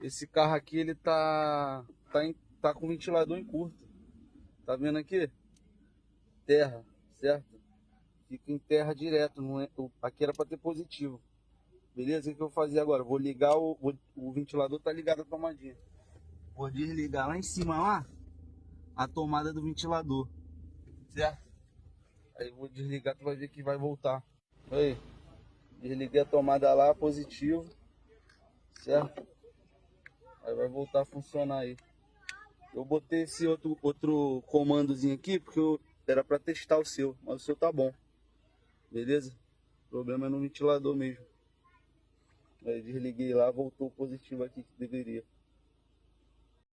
Esse carro aqui, ele tá com o ventilador em curto. Tá vendo aqui? Terra, certo? Fica em terra direto, não é, aqui era para ter positivo. Beleza? O que eu vou fazer agora? Vou ligar o ventilador, tá ligado a tomadinha. Vou desligar lá em cima lá a tomada do ventilador, certo? Aí eu vou desligar, tu vai ver que vai voltar. Aí, desliguei a tomada lá, positivo, certo? Aí vai voltar a funcionar aí. Eu botei esse outro comandozinho aqui porque era para testar o seu, mas o seu tá bom. Beleza? O problema é no ventilador mesmo. Aí desliguei lá, voltou positivo aqui que deveria.